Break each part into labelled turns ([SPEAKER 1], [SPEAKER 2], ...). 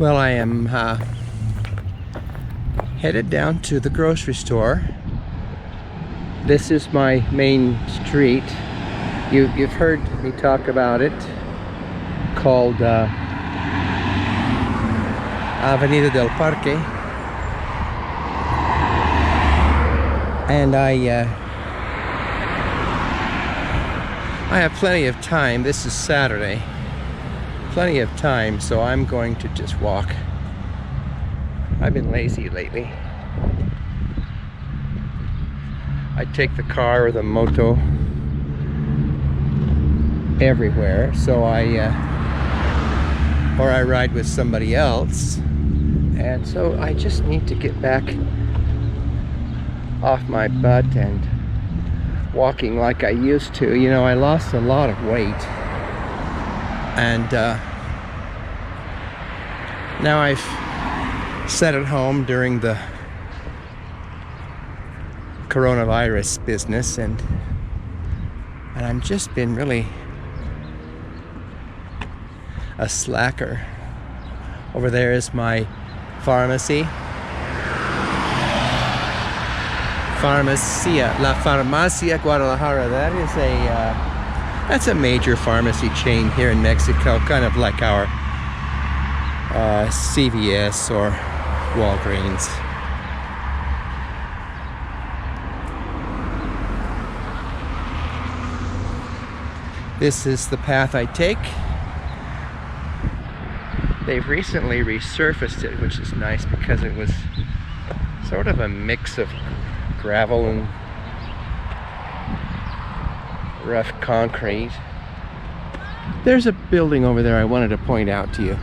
[SPEAKER 1] Well, I am headed down to the grocery store. This is my main street. You've heard me talk about it, called Avenida del Parque. And I have plenty of time. This is Saturday. Plenty of time, so I'm going to just walk. I've been lazy lately. I take the car or the moto everywhere, so I ride with somebody else, and so I just need to get back off my butt and walking like I used to. You know, I lost a lot of weight, and now I've sat at home during the coronavirus business, and I've just been really a slacker. Over there is my pharmacy. La Farmacia Guadalajara. That is that's a major pharmacy chain here in Mexico, kind of like our CVS or Walgreens. This is the path I take. They've recently resurfaced it, which is nice because it was sort of a mix of gravel and rough concrete. There's a building over there I wanted to point out to you.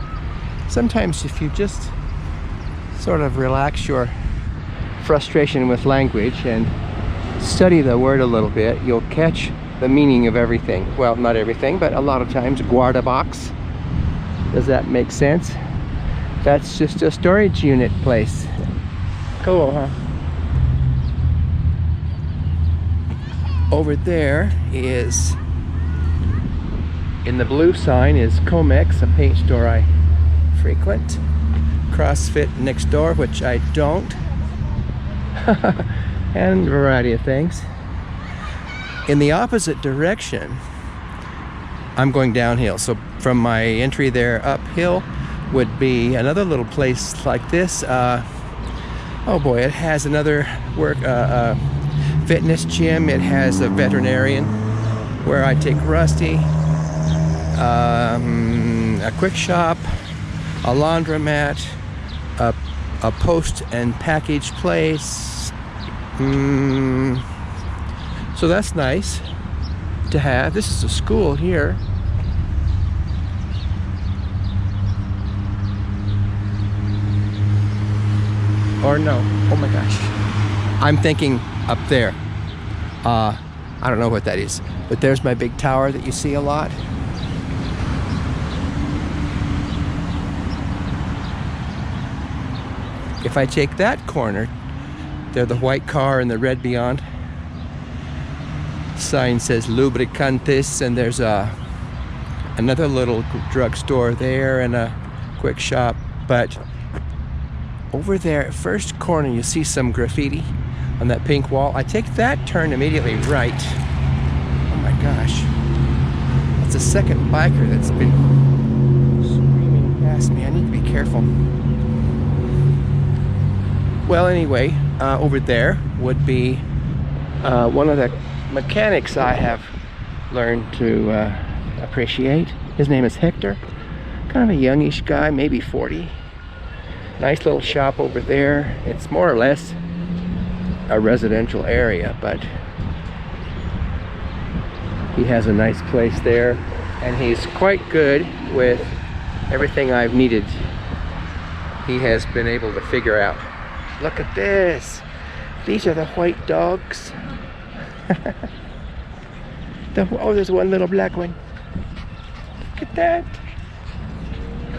[SPEAKER 1] Sometimes if you just sort of relax your frustration with language and study the word a little bit, you'll catch the meaning of everything. Well, not everything, but a lot of times. Guardabox. Does that make sense? That's just a storage unit place. Cool, huh? Over there is, in the blue sign, is Comex, a paint store I frequent. CrossFit next door, which I don't. And a variety of things. In the opposite direction, I'm going downhill. So from my entry there uphill would be another little place like this. Oh boy, it has another fitness gym. It has a veterinarian where I take Rusty, a quick shop, a laundromat, a post and package place. So that's nice to have. This is a school here. Or no, oh my gosh, I'm thinking up there. I don't know what that is, but there's my big tower that you see a lot. If I take that corner, there the white car and the red Beyond sign says Lubricantes, and there's another little drugstore there and a quick shop. But over there, first corner, you see some graffiti on that pink wall. I take that turn immediately right. Oh my gosh. That's a second biker that's been screaming past me. I need to be careful. Well, anyway, over there would be one of the mechanics I have learned to appreciate. His name is Hector. Kind of a youngish guy, maybe 40. Nice little shop over there. It's more or less a residential area, but he has a nice place there, and he's quite good with everything I've needed. He has been able to figure out. Look at this. These are the white dogs. Oh, there's one little black one. Look at that.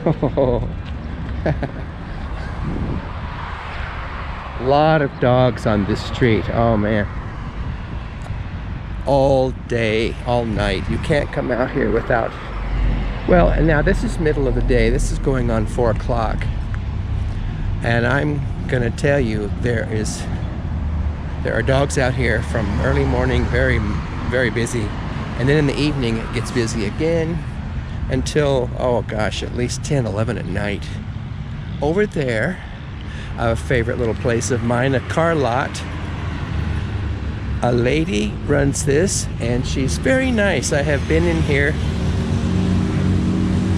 [SPEAKER 1] Oh. A lot of dogs on this street. Oh man. all day, all night. You can't come out here without Well, and now this is middle of the day. This is going on 4 o'clock. And I'm gonna tell you, there are dogs out here from early morning, very, very busy. And then in the evening, it gets busy again until, oh gosh, at least 10, 11 at night. Over there, a favorite little place of mine, a car lot. A lady runs this, and she's very nice. I have been in here,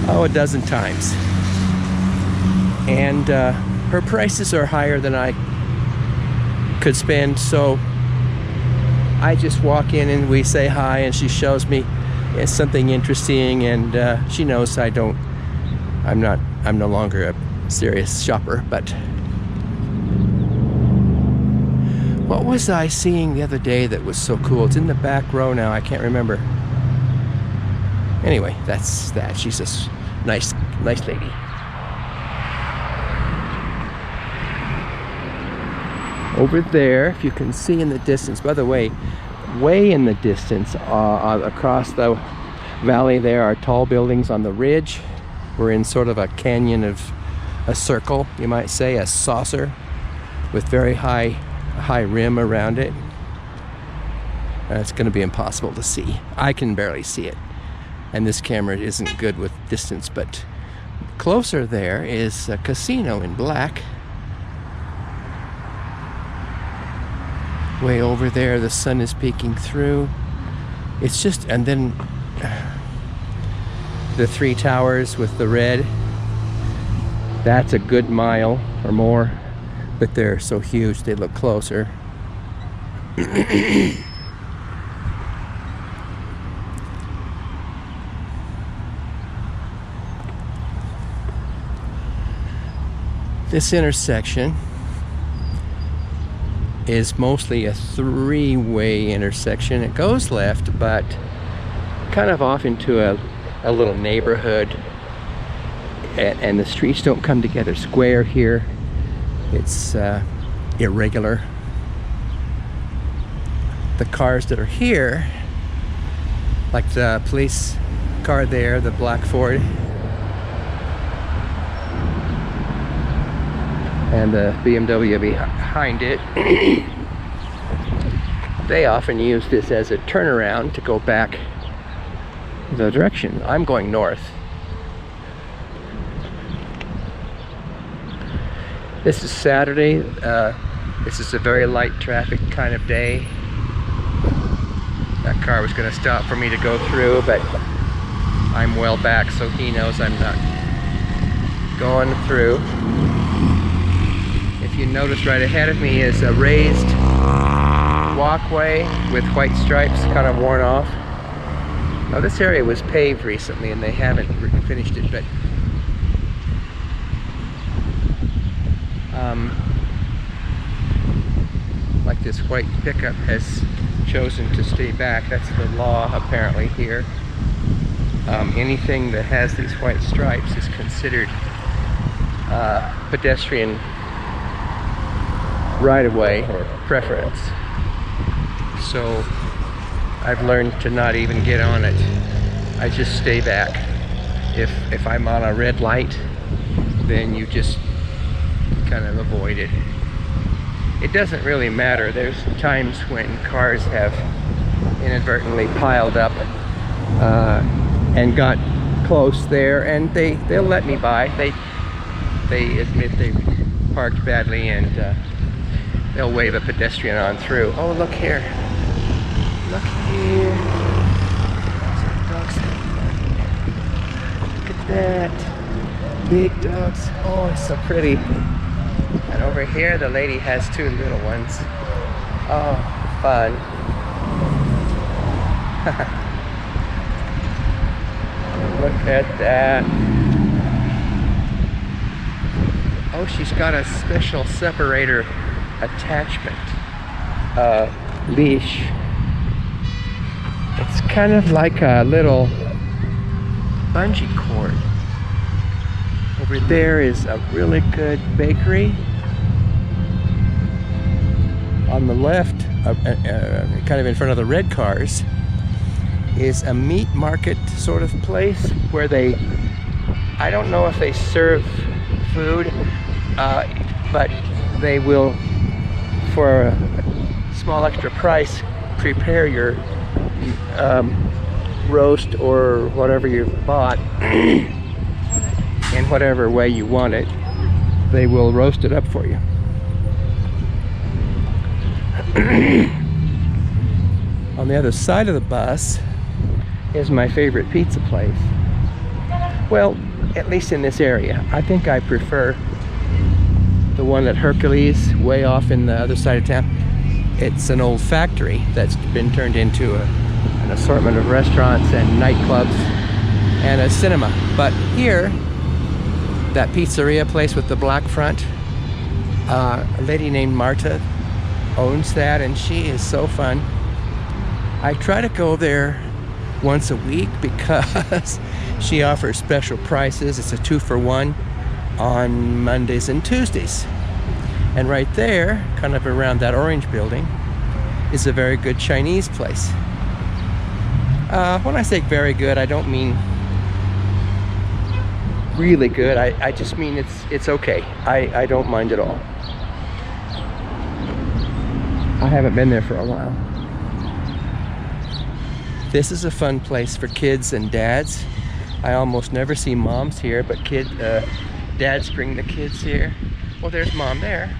[SPEAKER 1] a dozen times. And her prices are higher than I could spend, so I just walk in and we say hi, and she shows me something interesting, and she knows I'm no longer a serious shopper. But what was I seeing the other day that was so cool? It's in the back row now, I can't remember. Anyway, that's that. She's a nice lady. Over there, if you can see in the distance, by the way, way in the distance, across the valley there are tall buildings on the ridge. We're in sort of a canyon of a circle, you might say, a saucer with very high rim around it. And it's going to be impossible to see. I can barely see it, and this camera isn't good with distance, but closer there is a casino in black. Way over there, the sun is peeking through. It's just, and then the 3 towers with the red. That's a good mile or more, but they're so huge they look closer. This intersection is mostly a 3-way intersection. It goes left, but kind of off into a little neighborhood, and the streets don't come together square here. It's irregular. The cars that are here, like the police car there, the black Ford, and the BMW behind it, they often use this as a turnaround to go back the direction. I'm going north. This is Saturday. This is a very light traffic kind of day. That car was going to stop for me to go through, but I'm well back, so he knows I'm not going through. If you notice, right ahead of me is a raised walkway with white stripes kind of worn off. Now this area was paved recently and they haven't finished it, but like this white pickup has chosen to stay back. That's the law apparently here. Anything that has these white stripes is considered pedestrian right-of-way or preference. So I've learned to not even get on it. I just stay back. If I'm on a red light, then you just kind of avoid it. It doesn't really matter. There's times when cars have inadvertently piled up and got close there, and they'll let me by. They admit they parked badly, and they'll wave a pedestrian on through. Oh, look here. Look here. Dogs. Look at that. Big dogs. Oh, it's so pretty. And over here, the lady has 2 little ones. Oh, fun. Look at that. Oh, she's got a special separator attachment leash. It's kind of like a little bungee cord. Over there is a really good bakery. On the left, kind of in front of the red cars, is a meat market sort of place where they, I don't know if they serve food, but they will, for a small extra price, prepare your roast or whatever you've bought in whatever way you want it. They will roast it up for you. On the other side of the bus is my favorite pizza place. Well, at least in this area. I think I prefer the one at Hercules, way off in the other side of town. It's an old factory that's been turned into an assortment of restaurants and nightclubs and a cinema. But here, that pizzeria place with the black front, a lady named Marta owns that, and she is so fun. I try to go there once a week because she offers special prices. It's a 2-for-1 on Mondays and Tuesdays. And right there, kind of around that orange building, is a very good Chinese place. When I say very good, I don't mean really good. I just mean it's okay. I don't mind at all. I haven't been there for a while. This is a fun place for kids and dads. I almost never see moms here, but dads bring the kids here. Well, there's mom there.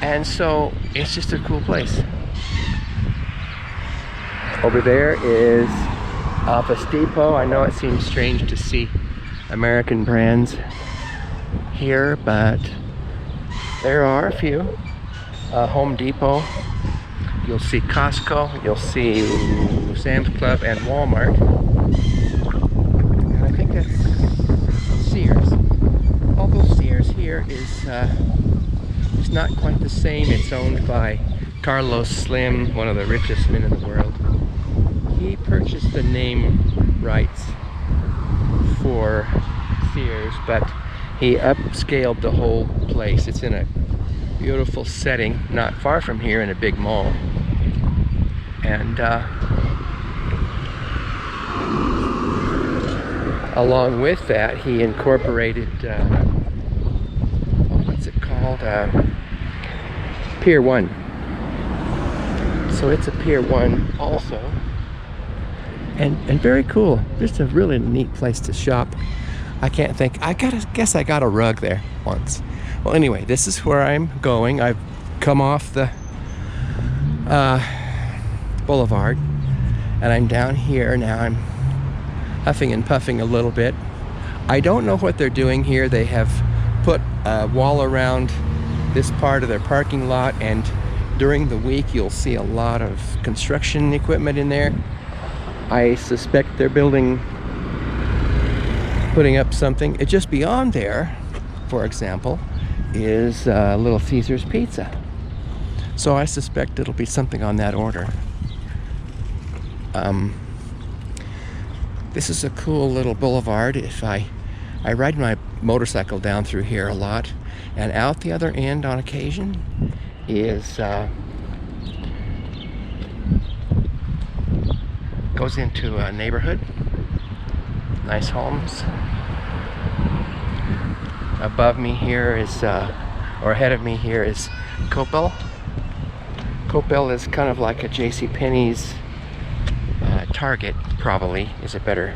[SPEAKER 1] And so it's just a cool place. Over there is Office Depot. I know it seems strange to see American brands here, but there are a few. Home Depot. You'll see Costco, you'll see Sam's Club and Walmart. And I think that's Sears. Although Sears here is it's not quite the same. It's owned by Carlos Slim, one of the richest men in the world. He purchased the name rights for Sears, but he upscaled the whole place. It's in a beautiful setting, not far from here in a big mall. And along with that, he incorporated, what's it called? Pier 1. So it's a Pier 1 also. And very cool. Just a really neat place to shop. I can't think, guess I got a rug there once. Well, anyway, this is where I'm going. I've come off the boulevard, and I'm down here now. I'm huffing and puffing a little bit. I don't know what they're doing here. They have put a wall around this part of their parking lot, and during the week you'll see a lot of construction equipment in there. I suspect they're putting up something. Just beyond there, for example, is Little Caesars Pizza. So I suspect it'll be something on that order. This is a cool little boulevard. If I ride my motorcycle down through here a lot, and out the other end on occasion is goes into a neighborhood, nice homes. Above me here is, or ahead of me here is Coppell. Coppell is kind of like a JCPenney's Target, probably is a better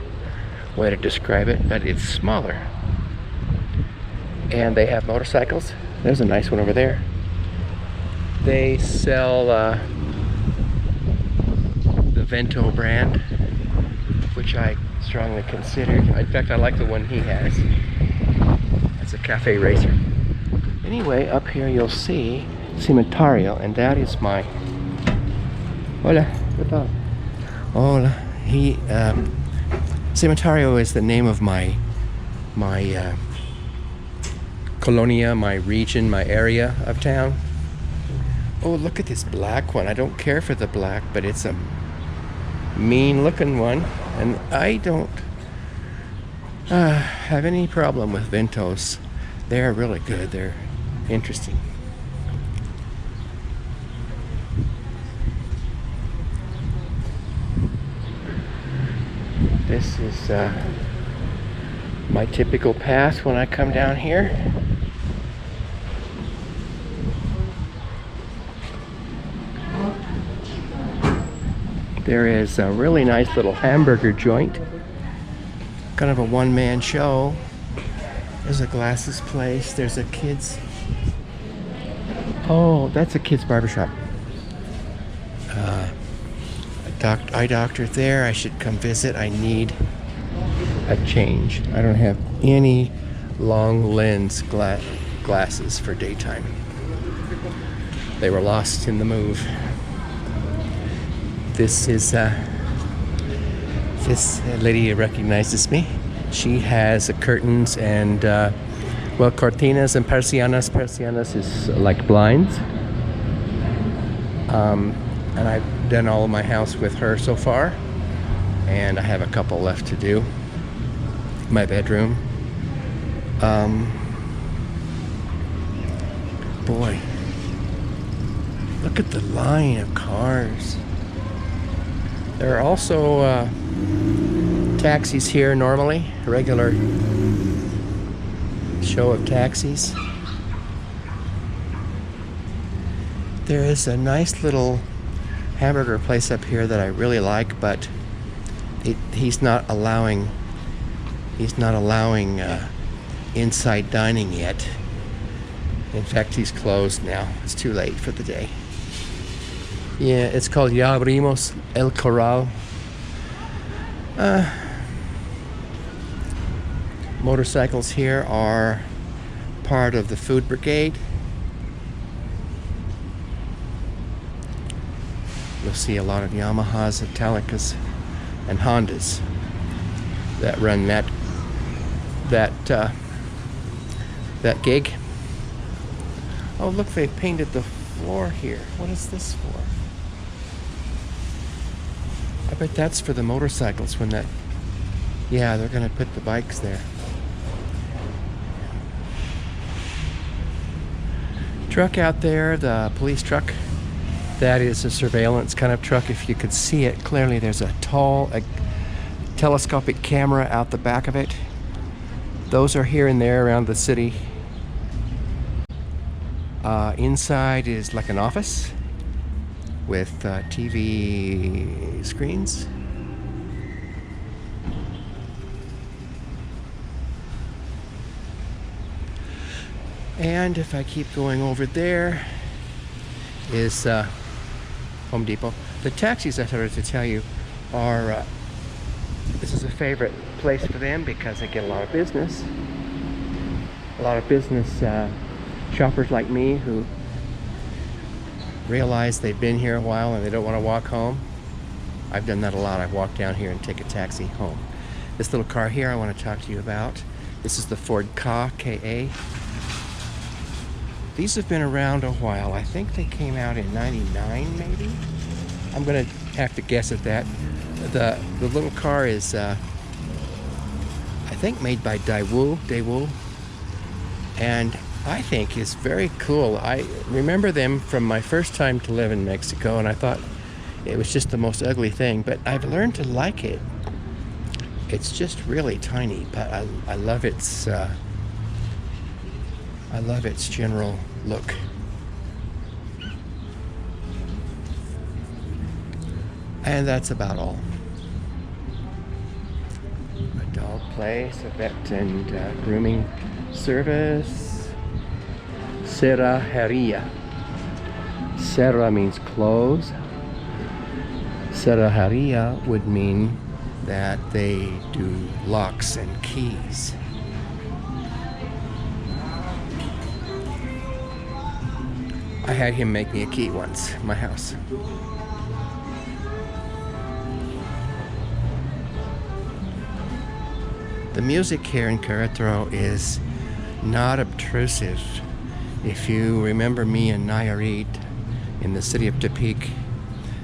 [SPEAKER 1] way to describe it, but it's smaller. And they have motorcycles. There's a nice one over there. They sell the Vento brand, which I strongly consider. In fact, I like the one he has. It's a cafe racer. Anyway, up here you'll see Cimetario, and that is my... Hola, ¿qué tal? Hola. Cimetario is the name of my colonia, my region, my area of town. Oh, look at this black one. I don't care for the black, but it's a mean looking one, and I don't have any problem with Ventos. They're really good. They're interesting. This is my typical path when I come down here. There is a really nice little hamburger joint. Kind of a one-man show. There's a glasses place. There's a kids. Oh, that's a kids barbershop. Eye doctor there. I should come visit. I need a change. I don't have any long lens glasses for daytime. They were lost in the move. This lady recognizes me. She has curtains and cortinas and persianas. Persianas is like blinds. And I've done all of my house with her so far, and I have a couple left to do. My bedroom. Boy, look at the line of cars. There are also taxis here normally, a regular show of taxis. There is a nice little hamburger place up here that I really like, but he's not allowing inside dining yet. In fact, he's closed now. It's too late for the day. Yeah, it's called Ya Abrimos El Corral. Motorcycles here are part of the food brigade. You'll see a lot of Yamahas, Italicas, and Hondas that run that gig. Oh, look, they painted the floor here. What is this for? I bet that's for the motorcycles when that... Yeah, they're going to put the bikes there. Truck out there, the police truck. That is a surveillance kind of truck. If you could see it clearly, there's a tall telescopic camera out the back of it. Those are here and there around the city. Inside is like an office with TV screens. And if I keep going over there is Home Depot. The taxis, I started to tell you, are this is a favorite place for them because they get a lot of business. A lot of business shoppers like me who realize they've been here a while and they don't want to walk home. I've done that a lot. I've walked down here and take a taxi home. This little car here I want to talk to you about. This is the Ford Ka, K-A. These have been around a while. I think they came out in '99, maybe. I'm gonna have to guess at that. The little car is, I think, made by Daewoo, and I think is very cool. I remember them from my first time to live in Mexico, and I thought it was just the most ugly thing. But I've learned to like it. It's just really tiny, but I love its. I love its general look. And that's about all. A dog place, a vet and grooming service. Cerrajeria. Cerra means close. Cerrajeria would mean that they do locks and keys. I had him make me a key once in my house. The music here in Querétaro is not obtrusive. If you remember me in Nayarit, in the city of Tepic,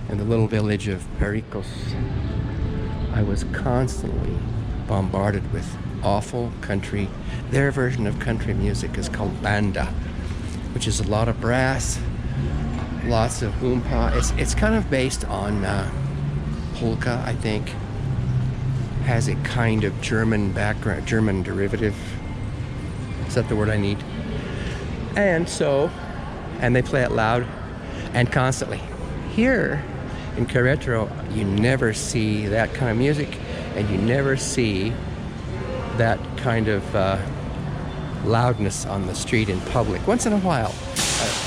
[SPEAKER 1] in the little village of Pericos, I was constantly bombarded with awful country. Their version of country music is called banda, which is a lot of brass, lots of oompa. It's kind of based on polka, I think. has a kind of German background, German derivative. Is that the word I need? And they play it loud and constantly. Here in Querétaro, you never see that kind of music, and you never see that kind of loudness on the street in public. Once in a while,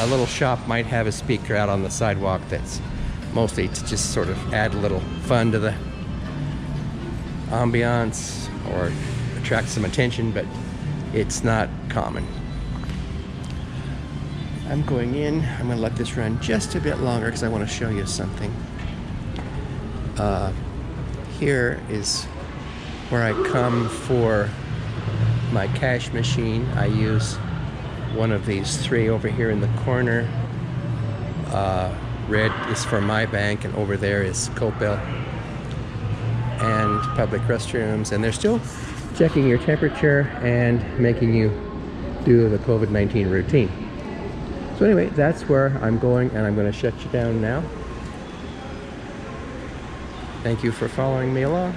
[SPEAKER 1] a little shop might have a speaker out on the sidewalk that's mostly to just sort of add a little fun to the ambiance or attract some attention, but it's not common. I'm going in. I'm going to let this run just a bit longer because I want to show you something. Here is where I come for my cash machine. I use one of these three over here in the corner. Red is for my bank, and over there is Coppel. And public restrooms, and they're still checking your temperature and making you do the COVID-19 routine. So anyway, that's where I'm going, and I'm going to shut you down now. Thank you for following me along.